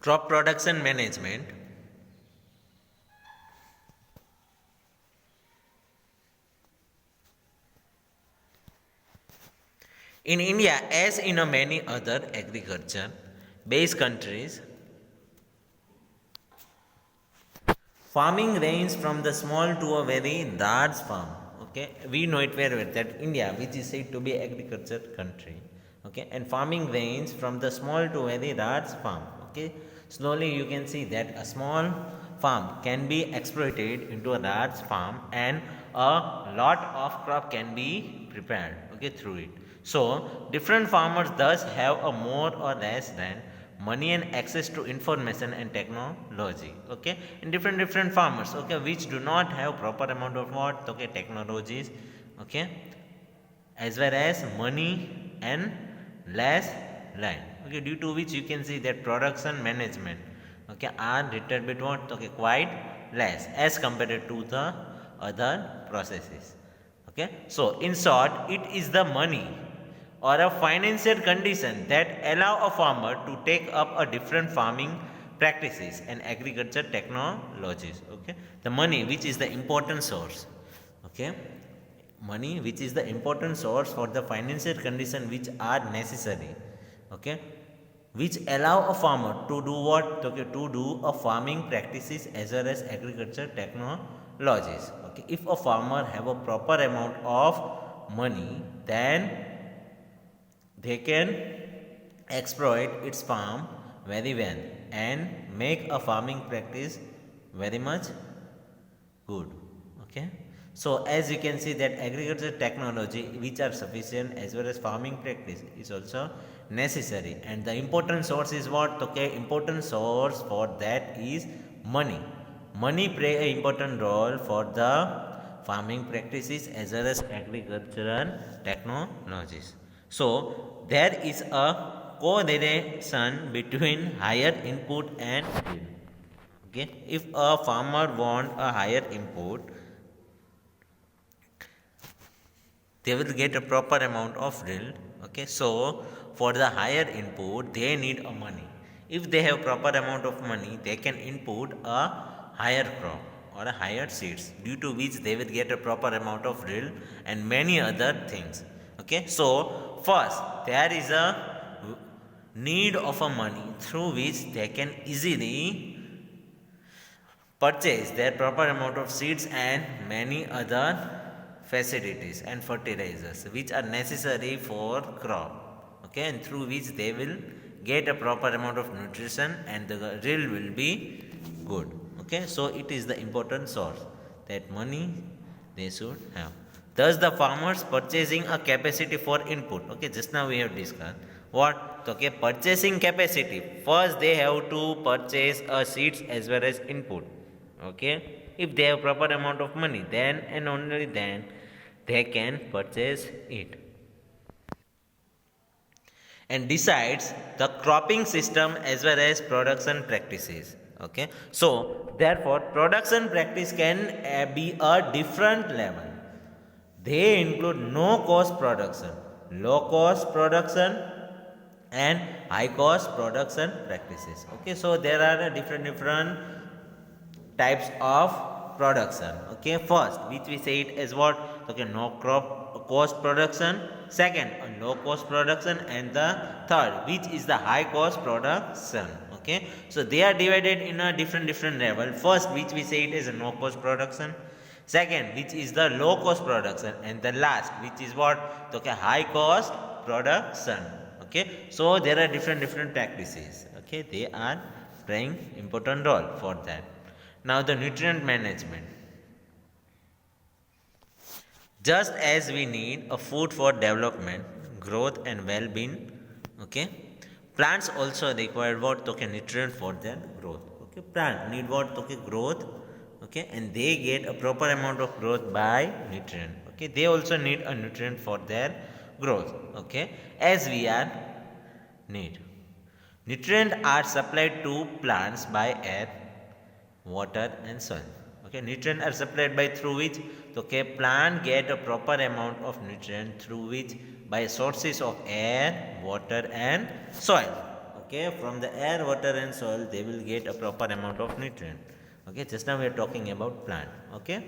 Crop production management. In India, as in many other agriculture based countries, farming ranges from the small to a very large farm. Okay, we know it very well that India, which is said to be agriculture country, okay, and farming ranges from the small to very large farm. Okay, slowly you can see that a small farm can be exploited into a large farm, and a lot of crop can be prepared. Okay, through it. So different farmers thus have a more or less land, money and access to information and technology. Okay, and different farmers, okay, which do not have proper amount of what, okay, technologies, okay, as well as money and less land, okay, due to which you can see that production management, okay, are little bit what, okay, quite less as compared to the other processes. Okay, so in short, it is the money or a financial condition that allow a farmer to take up a different farming practices and agriculture technologies. Okay, the money which is the important source, okay, money which is the important source for the financial condition which are necessary, okay, which allow a farmer to do what, okay, to do a farming practices as well as agriculture technologies. Okay, if a farmer have a proper amount of money, then they can exploit its farm very well and make a farming practice very much good. Okay, so as you can see that agriculture technology which are sufficient as well as farming practice is also necessary, and the important source is what, okay, important source for that is money. Money play a important role for the farming practices as well as agricultural technologies. So there is a correlation between higher input and yield. Okay, if a farmer want a higher input, they will get a proper amount of yield. Okay, so for the higher input they need a money. If they have proper amount of money, they can input a higher crop or a higher seeds, due to which they will get a proper amount of yield and many other things. Okay, so first there is a need of a money through which they can easily purchase their proper amount of seeds and many other facilities and fertilizers which are necessary for crop. Okay, and through which they will get a proper amount of nutrition and the yield will be good. Okay, so it is the important source that money they should have. Thus the farmers purchasing a capacity for input. Okay, just now we have discussed what, okay, purchasing capacity. First they have to purchase a seeds as well as input. Okay, if they have proper amount of money, then and only then they can purchase it. And decides the cropping system as well as production practices. Okay, so therefore production practice can be a different level. They include no cost production, low cost production and high cost production practices. Okay, so there are different types of production. Okay, first which we say it as what, okay, no crop cost production, second a low cost production, and the third which is the high cost production. Okay, so they are divided in a different level. First which we say it is a no cost production, second which is the low cost production, and the last which is what, okay, high cost production. Okay, so there are different practices. Okay, they are playing important role for that. Now the nutrient management. Just as we need a food for development, growth and well-being, okay, plants also require what, okay, nutrient for their growth. Okay, plant need what, okay, growth. Okay, and they get a proper amount of growth by nutrient. Okay, they also need a nutrient for their growth. Okay, as we are need. Nutrients are supplied to plants by air, water and soil. Okay, nutrients are supplied by through which, okay, plant get a proper amount of nutrient through which, by sources of air, water and soil. Okay, from the air, water and soil they will get a proper amount of nutrient. Okay, just now we are talking about plant. Okay,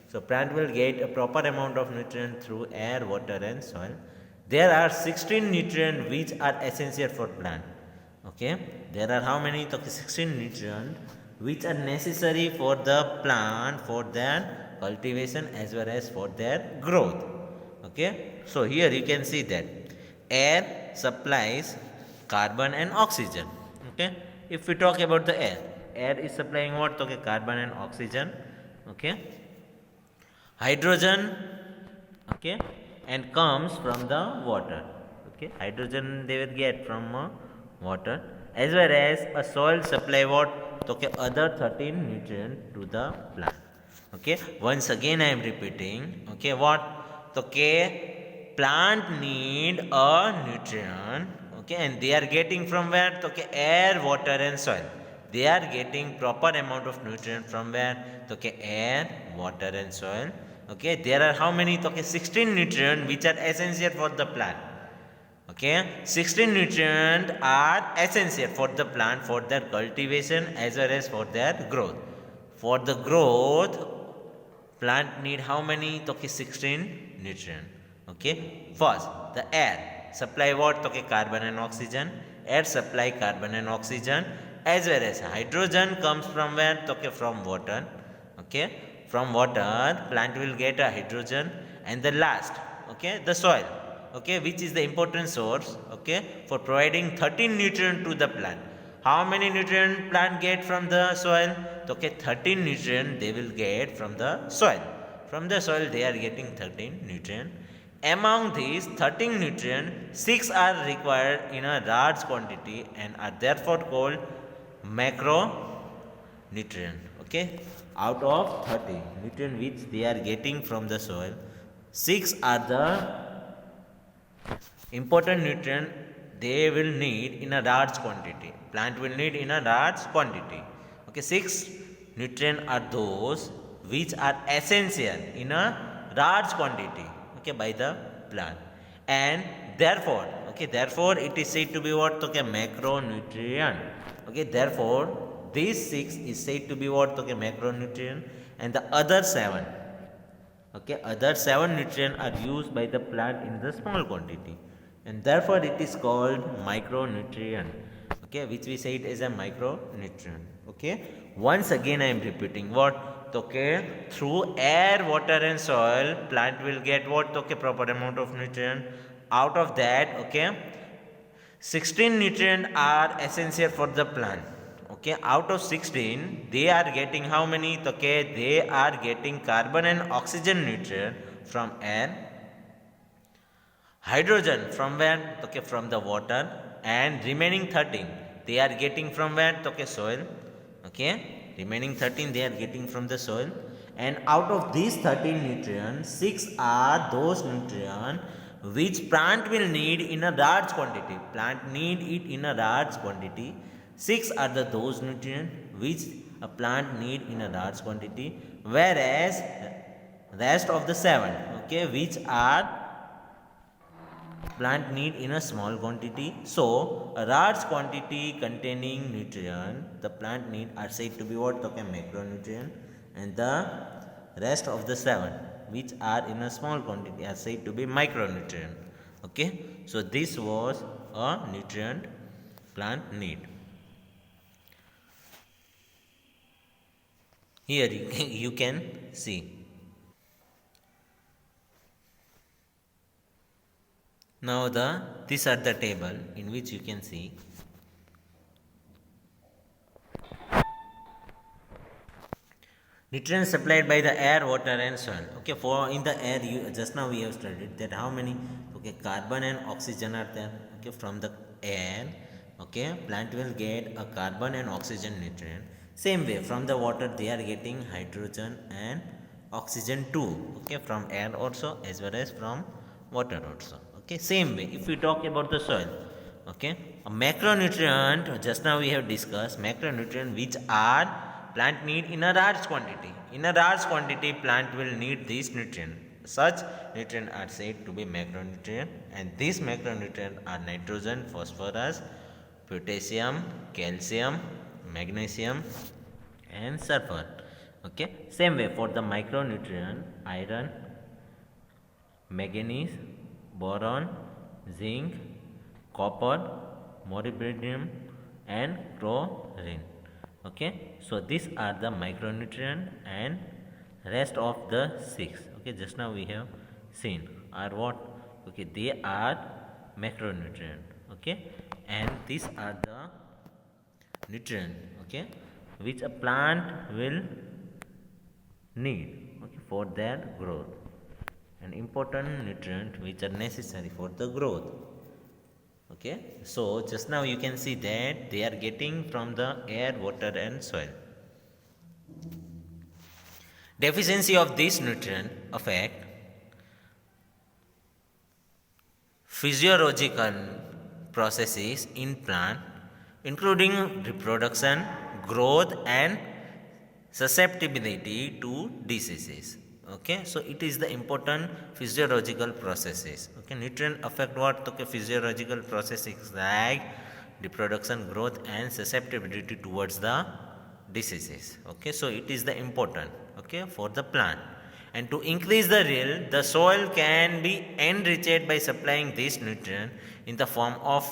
so plant will get a proper amount of nutrient through air, water and soil. There are 16 nutrients which are essential for plant. Okay, there are how many? Okay, 16 nutrients which are necessary for the plant for their cultivation as well as for their growth. Okay, so here you can see that air supplies carbon and oxygen. Okay, if we talk about the air is supplying what? Okay, carbon and oxygen. Okay, hydrogen. Okay, and comes from the water. Okay, hydrogen they will get from water, as well as a soil supply what? Okay, other 13 nutrients to the plant. Okay, once again I am repeating. Okay, what? Okay, plant need a nutrient. Okay, and they are getting from where? Okay, air, water and soil. They are getting proper amount of nutrient from where? Okay, air, water and soil. Okay, there are how many? Okay, 16 nutrients which are essential for the plant. Okay, 16 nutrients are essential for the plant for their cultivation as well as for their growth. For the growth, plant need how many? Okay, 16 nutrients. Okay, first the air supply what? Okay, carbon and oxygen. Air supply carbon and oxygen, as well as hydrogen comes from where? Okay, from water. Okay, from water plant will get a hydrogen. And the last, okay, the soil. Okay, which is the important source, okay, for providing 13 nutrients to the plant. How many nutrients plant get from the soil? Okay, 13 nutrients they will get from the soil. From the soil they are getting 13 nutrients. Among these 13 nutrients, 6 are required in a large quantity and are therefore called macronutrient. Okay, out of 13 nutrients which they are getting from the soil, 6 are the important nutrient they will need in a large quantity. Plant will need in a large quantity. Okay, 6 nutrients are those which are essential in a large quantity. Okay, by the plant, and therefore, okay, therefore it is said to be what? Okay, macronutrient. Okay, therefore these 6 is said to be what? Okay, macronutrient, and the other 7, okay, other 7 nutrients are used by the plant in the small quantity, and therefore it is called micronutrient. Okay, which we say it is a micronutrient. Okay, once again I am repeating what? Okay, through air, water and soil plant will get what? Okay, proper amount of nutrient. Out of that, okay, 16 nutrients are essential for the plant. Okay, out of 16 they are getting how many? Okay, they are getting carbon and oxygen nutrient from air, hydrogen from where? Okay, from the water, and remaining 13 they are getting from where? Okay, soil. Okay, remaining 13 they are getting from the soil. And out of these 13 nutrients, 6 are those nutrients which plant will need in a large quantity. Plant need it in a large quantity. 6 are the those nutrients which a plant need in a large quantity, whereas rest of the 7, okay, which are plant need in a small quantity. So a large quantity containing nutrient the plant need are said to be what? Okay, macronutrient, and the rest of the 7 which are in a small quantity are said to be micronutrient. Okay, so this was a nutrient plant need. Here you can see. Now these are the table in which you can see nutrients supplied by the air, water and soil. Okay, for in the air, you just now we have studied that how many? Okay, carbon and oxygen are there. Okay, from the air, okay, plant will get a carbon and oxygen nutrient. Same way, from the water they are getting hydrogen and oxygen too. Okay, from air also as well as from water also. Okay, same way if we talk about the soil. Okay, a macronutrient, just now we have discussed macronutrient which are plant need in a large quantity. In a large quantity plant will need these nutrients. Such nutrients are said to be macronutrient, and these macronutrients are nitrogen, phosphorus, potassium, calcium, magnesium, and sulfur. Okay, same way for the micronutrient iron, manganese, boron, zinc, copper, molybdenum, and chlorine. Okay, so these are the micronutrient, and rest of the six, okay, just now we have seen are what? Okay, they are macronutrient. Okay, and these are the nutrient, okay, which a plant will need, okay, for their growth, an important nutrient which are necessary for the growth. Okay, so just now you can see that they are getting from the air, water, and soil. Deficiency of this nutrient affect physiological processes in plant, including reproduction, growth, and susceptibility to diseases. Okay, so it is the important physiological processes. Okay, nutrient affect what? Okay, physiological processes like reproduction, growth, and susceptibility towards the diseases. Okay, so it is the important, okay, for the plant. And to increase the yield, the soil can be enriched by supplying this nutrient in the form of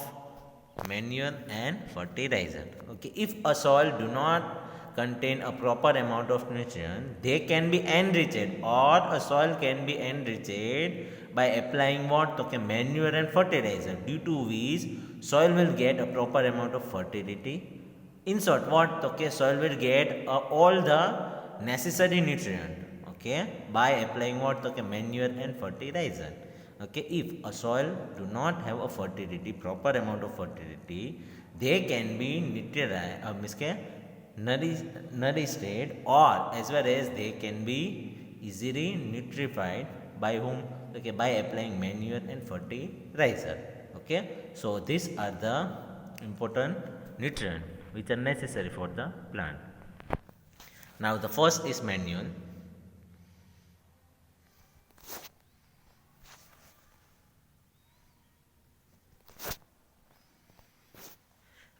manure and fertilizer. Okay, if a soil do not contain a proper amount of nutrient, they can be enriched, or a soil can be enriched by applying what? Okay, manure and fertilizer, due to which soil will get a proper amount of fertility. In short, what? Okay, soil will get all the necessary nutrient, okay, by applying what? Okay, manure and fertilizer. Okay, if a soil do not have a fertility, proper amount of fertility, they can be nourished, or as well as they can be easily nutrified by whom? Okay, by applying manure and fertilizer. Okay, so these are the important nutrients which are necessary for the plant. Now the first is manure.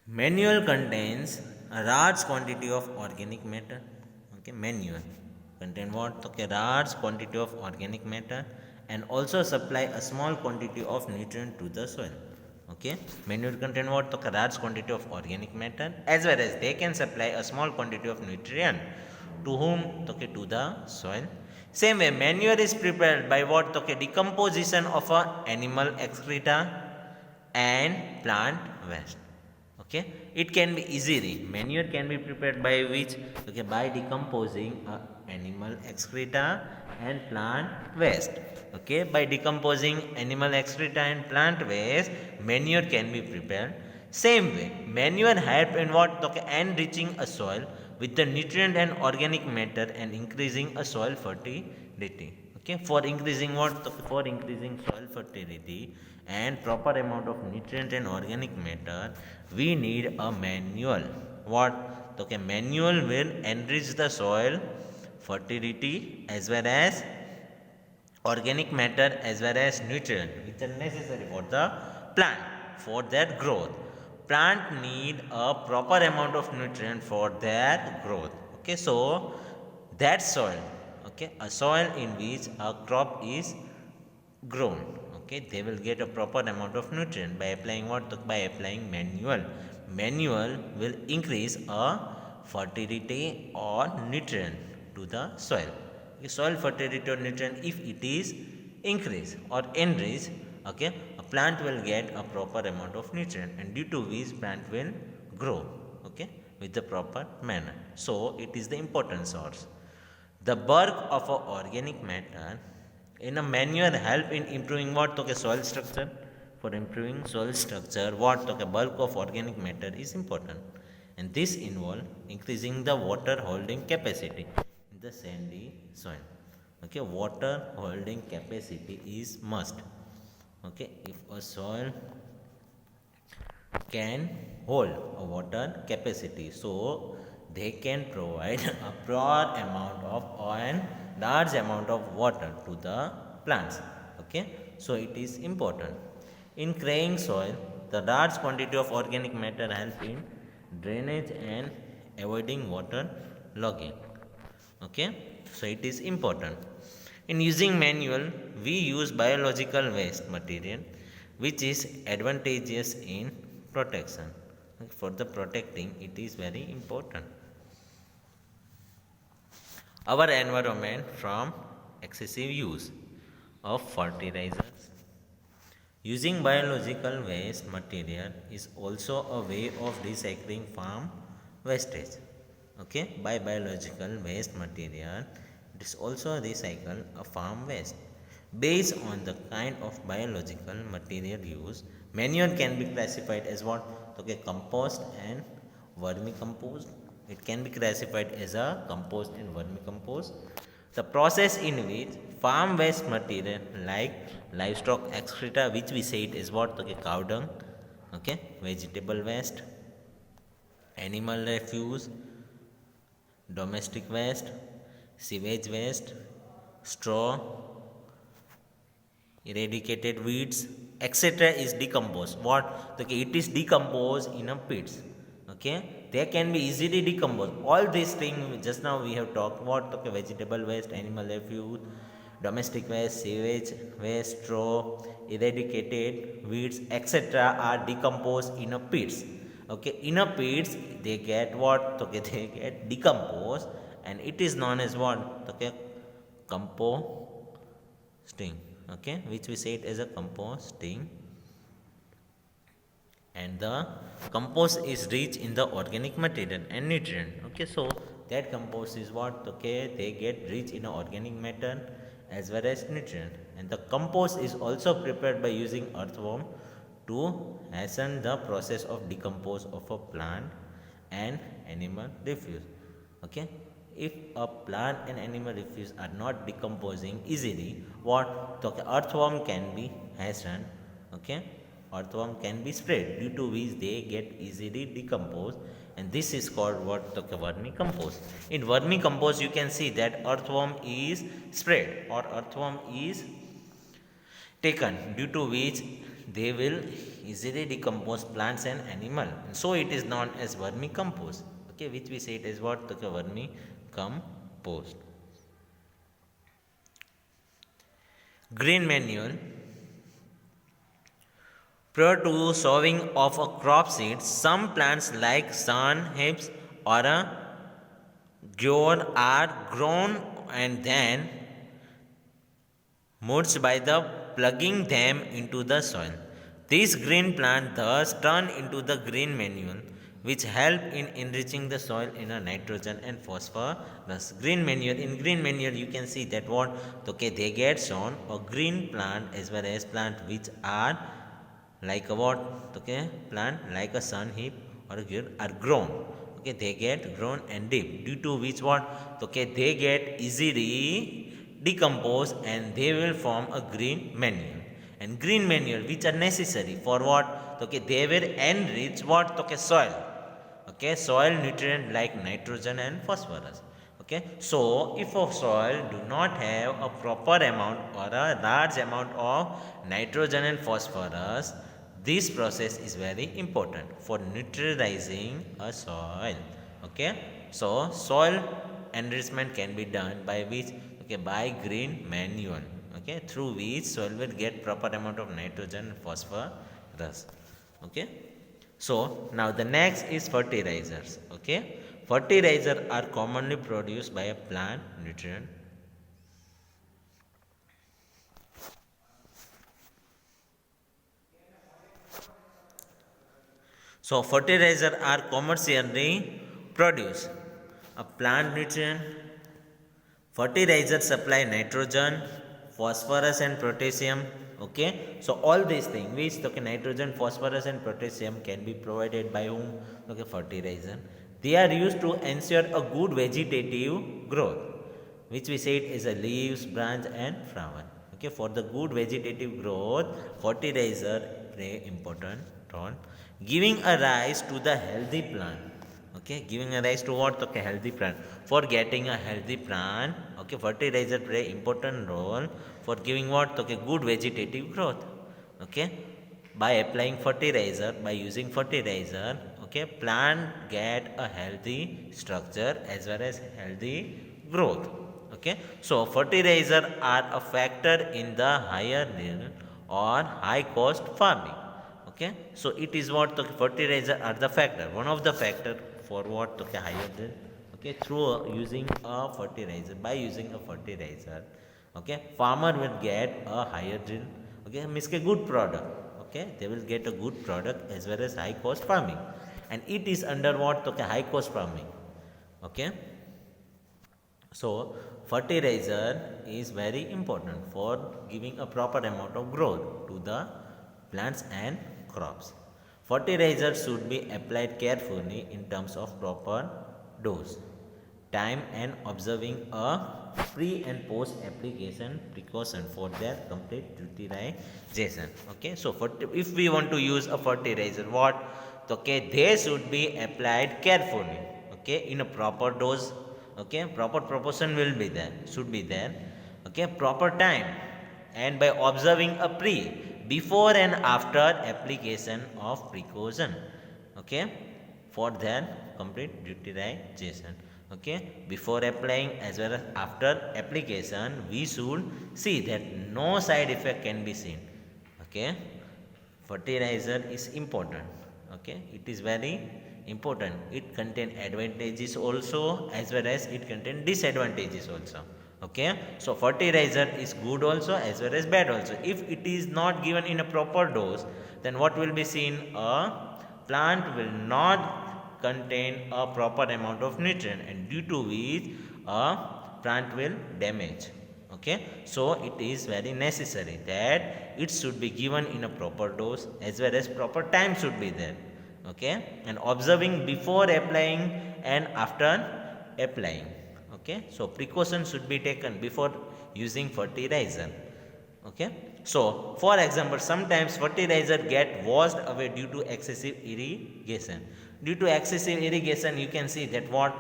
Manure contains a large quantity of organic matter. Okay, manure contain what? Okay, large quantity of organic matter, and also supply a small quantity of nutrient to the soil. Okay, manure contain what? Okay, large quantity of organic matter, as well as they can supply a small quantity of nutrient to whom? Okay, to the soil. Same way, manure is prepared by what? Okay, decomposition of a animal excreta and plant waste. Okay, it can be easily, manure can be prepared by which? Okay, by decomposing animal excreta and plant waste. Okay, by decomposing animal excreta and plant waste, manure can be prepared. Same way, manure help in what? Okay, enriching a soil with the nutrient and organic matter and increasing a soil fertility. Okay, for increasing what? For increasing soil fertility and proper amount of nutrient and organic matter, we need a manure. What? Okay, manure will enrich the soil fertility as well as organic matter as well as nutrient which are necessary for the plant for their growth. Plant need a proper amount of nutrient for their growth. Okay, so that soil, okay, a soil in which a crop is grown, okay, they will get a proper amount of nutrient by applying what? By applying manure. Manure will increase a fertility or nutrient to the soil. Okay, soil fertility or nutrient, if it is increased or enriched, okay, a plant will get a proper amount of nutrient, and due to which plant will grow, okay, with the proper manner. So it is the important source. The bulk of a organic matter in a manure help in improving what? Okay, soil structure. For improving soil structure, what? Okay, bulk of organic matter is important, and this involve increasing the water holding capacity in the sandy soil. Okay, water holding capacity is must. Okay, if a soil can hold a water capacity, so they can provide a broad amount of and large amount of water to the plants. Okay, so it is important. In clay soil, the large quantity of organic matter help in drainage and avoiding water logging. Okay, so it is important. In using manual, we use biological waste material, which is advantageous in protection. For the protecting, it is very important. Our environment from excessive use of fertilizers. Using biological waste material is also a way of recycling farm wastage. Okay, by biological waste material, it is also recycle a farm waste. Based on the kind of biological material used, manure can be classified as what? Okay, compost and vermicompost. It can be classified as a compost and vermicompost. The process in which farm waste material like livestock excreta, which we say it is what? Okay, cow dung, okay, vegetable waste, animal refuse, domestic waste, sewage waste, straw, eradicated weeds, etc. is decomposed. What? Okay, it is decomposed in a pits. Okay, they can be easily decomposed. All these things just now we have talked about. Okay, vegetable waste, animal refuse, domestic waste, sewage waste, straw, eradicated weeds, etc. are decomposed in a pits. Okay, in a pits they get what? Okay, they get decomposed, and it is known as what? Okay, composting. Okay, which we say it as a composting, and the compost is rich in the organic material and nutrient. Okay, so that compost is what? Okay, they get rich in organic matter as well as nutrient, and the compost is also prepared by using earthworm to hasten the process of decompose of a plant and animal refuse. Okay, if a plant and animal refuse are not decomposing easily, what? Okay, earthworm can be hastened. Okay, earthworm can be spread, due to which they get easily decomposed, and this is called what? Okay, vermicompost. In vermicompost you can see that earthworm is spread or earthworm is taken, due to which they will easily decompose plants and animal, and so it is known as vermicompost. Okay, which we say it is what? Okay, vermicompost. Green manure. Prior to sowing of a crop seed, some plants like sun hips or a gourd are grown and then mulched by the plugging them into the soil. These green plants thus turn into the green manure, which help in enriching the soil in a nitrogen and phosphorus. Green manure, in green manure you can see that what? Okay, they get sown a green plant as well as plant which are like a what? Okay, plant like a sun heap or a gourd are grown. Okay, they get grown and deep, due to which what? Okay, they get easily decompose and they will form a green manure. And green manure which are necessary for what? Okay, they will enrich what? Okay, soil. Okay, soil nutrient like nitrogen and phosphorus. Okay, so if a soil do not have a proper amount or a large amount of nitrogen and phosphorus, this process is very important for neutralizing a soil. Okay, so soil enrichment can be done by which? Okay, by green manure. Okay, through which soil will get proper amount of nitrogen and phosphorus. Okay, so now the next is fertilizers. Okay, fertilizers are commonly produced by a plant nutrient. So fertilizers are commercially produced. A plant nutrient. Fertilizers supply nitrogen, phosphorus and potassium. Okay, so all these things which okay, nitrogen, phosphorus and potassium can be provided by whom? Okay, fertilizer. They are used to ensure a good vegetative growth, which we said is a leaves, branch and flower. Okay, for the good vegetative growth, fertilizer play important role, giving a rise to the healthy plant. Okay, giving a rise to what? Okay, healthy plant. For getting a healthy plant, okay, fertilizer play important role for giving what? Okay, good vegetative growth. Okay, by applying fertilizer, by using fertilizer, okay, plant get a healthy structure as well as healthy growth. Okay, so fertilizer are a factor in the higher yield or high cost farming. Okay, so it is what the fertilizer are the factor, one of the factor for what, okay, higher yield. Okay, through using a fertilizer, by using a fertilizer, okay, farmer will get a higher yield, okay, means a good product. Okay, they will get a good product as well as high cost farming, and it is under what, okay, high cost farming. Okay, so fertilizer is very important for giving a proper amount of growth to the plants and crops. Fertilizer should be applied carefully in terms of proper dose, time, and observing a pre and post application precaution for their complete utilization. Okay, so if we want to use a fertilizer, what, okay, they should be applied carefully, okay, in a proper dose, okay, proper proportion will be there, should be there, okay, proper time, and by observing a pre, before and after application of precaution, okay, for their complete utilization. Okay, before applying as well as after application, we should see that no side effect can be seen. Okay, fertilizer is important. Okay, it is very important. It contains advantages also as well as it contains disadvantages also. Okay, so fertilizer is good also as well as bad also. If it is not given in a proper dose, then what will be seen? A plant will not contain a proper amount of nutrient, and due to which a plant will damage. Okay, so it is very necessary that it should be given in a proper dose as well as proper time should be there. Okay, and observing before applying and after applying. Okay, so precaution should be taken before using fertilizer. Okay, so for example, sometimes fertilizer get washed away due to excessive irrigation. Due to excessive irrigation, you can see that what,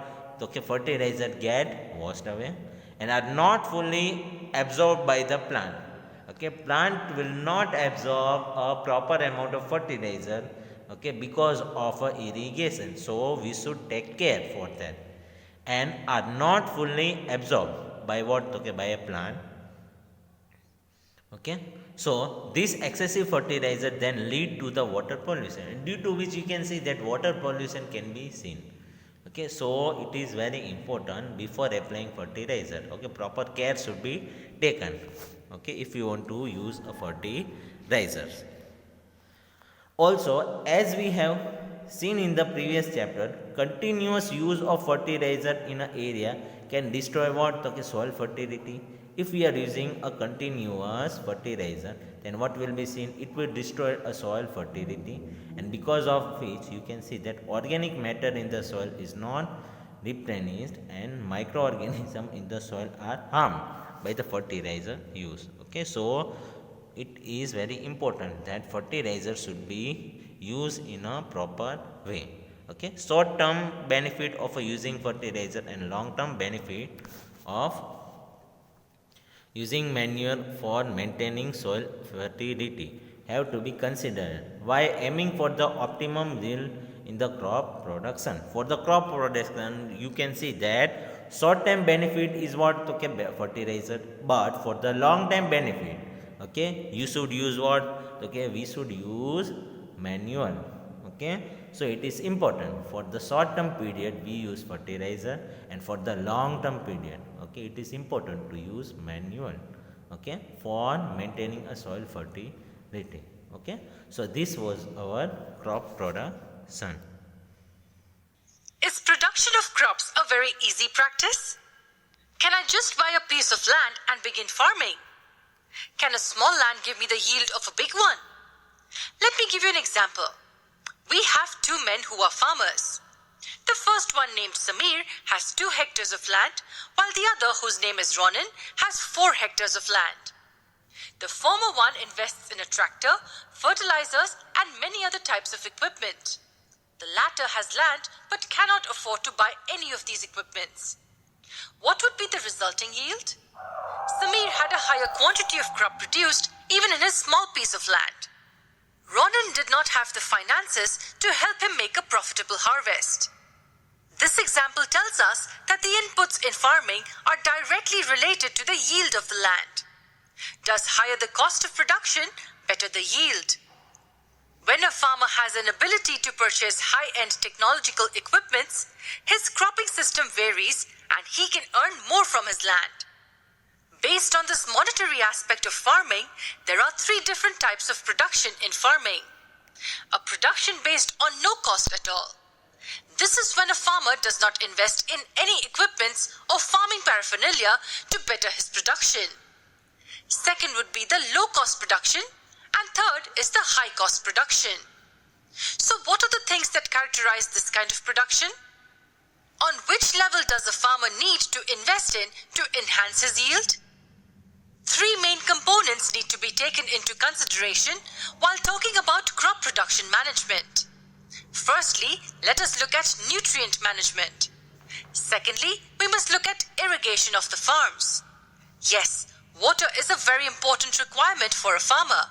okay, fertilizer get washed away and are not fully absorbed by the plant. Okay, plant will not absorb a proper amount of fertilizer, okay, because of irrigation. So we should take care for that, and are not fully absorbed by what, okay, by a plant. Okay, so this excessive fertilizer then lead to the water pollution, due to which you can see that water pollution can be seen. Okay, so it is very important before applying fertilizer. Okay, proper care should be taken. Okay, if you want to use a fertilizer. Also, as we have seen in the previous chapter, continuous use of fertilizer in an area can destroy what, okay, soil fertility. If we are using a continuous fertilizer, then what will be seen? It will destroy a soil fertility, and because of which you can see that organic matter in the soil is not replenished, and microorganisms in the soil are harmed by the fertilizer use. Okay, so it is very important that fertilizer should be used in a proper way. Okay, short term benefit of using fertilizer and long term benefit of using manure for maintaining soil fertility have to be considered while aiming for the optimum yield in the crop production. For the crop production, you can see that short term benefit is what, okay, fertilizer, but for the long term benefit, okay, you should use what, okay, we should use manure. Okay, so it is important for the short term period we use fertilizer, and for the long term period, okay, it is important to use manure, okay, for maintaining a soil fertility. Okay, so this was our crop production. Is production of crops a very easy practice? Can I just buy a piece of land and begin farming? Can a small land give me the yield of a big one? Let me give you an example. We have two men who are farmers. The first one, named Samir, has 2 hectares of land, while the other, whose name is Ronan, has 4 hectares of land. The former one invests in a tractor, fertilizers, and many other types of equipment. The latter has land but cannot afford to buy any of these equipments. What would be the resulting yield? Samir had a higher quantity of crop produced even in his small piece of land. Ronan did not have the finances to help him make a profitable harvest. This example tells us that the inputs in farming are directly related to the yield of the land. Thus, higher the cost of production, better the yield. When a farmer has an ability to purchase high-end technological equipments, his cropping system varies and he can earn more from his land. Based on this monetary aspect of farming, there are three different types of production in farming. A production based on no cost at all. This is when a farmer does not invest in any equipments or farming paraphernalia to better his production. Second would be the low-cost production, and third is the high-cost production. So what are the things that characterize this kind of production? On which level does a farmer need to invest in to enhance his yield? Three main components need to be taken into consideration while talking about crop production management. Firstly, let us look at nutrient management. Secondly, we must look at irrigation of the farms. Yes, water is a very important requirement for a farmer.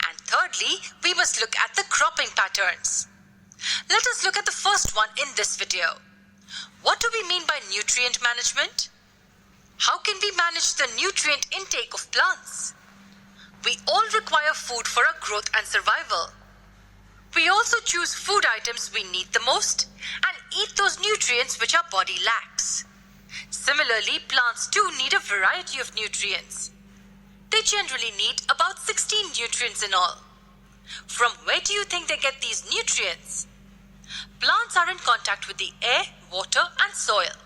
And thirdly, we must look at the cropping patterns. Let us look at the first one in this video. What do we mean by nutrient management? How can we manage the nutrient intake of plants? We all require food for our growth and survival. We also choose food items we need the most and eat those nutrients which our body lacks. Similarly, plants too need a variety of nutrients. They generally need about 16 nutrients in all. From where do you think they get these nutrients? Plants are in contact with the air, water, and soil.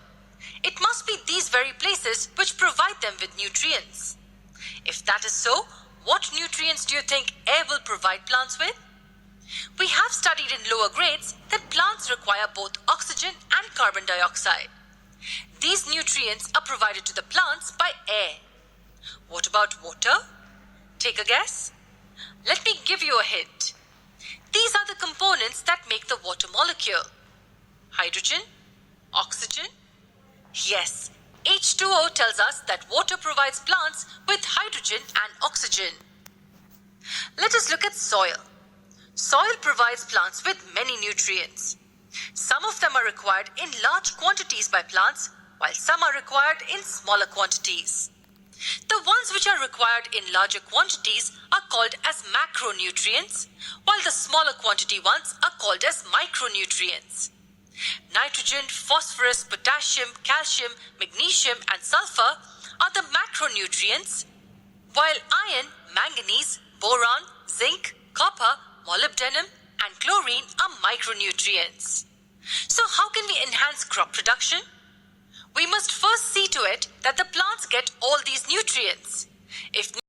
It must be these very places which provide them with nutrients. If that is so, what nutrients do you think air will provide plants with? We have studied in lower grades that plants require both oxygen and carbon dioxide. These nutrients are provided to the plants by air. What about water? Take a guess. Let me give you a hint. These are the components that make the water molecule. Hydrogen, oxygen. Yes, H2O tells us that water provides plants with hydrogen and oxygen. Let us look at soil. Soil provides plants with many nutrients. Some of them are required in large quantities by plants, while some are required in smaller quantities. The ones which are required in larger quantities are called as macronutrients, while the smaller quantity ones are called as micronutrients. Nitrogen, phosphorus, potassium, calcium, magnesium, and sulfur are the macronutrients, while iron, manganese, boron, zinc, copper, molybdenum, and chlorine are micronutrients. So how can we enhance crop production? We must first see to it that the plants get all these nutrients. If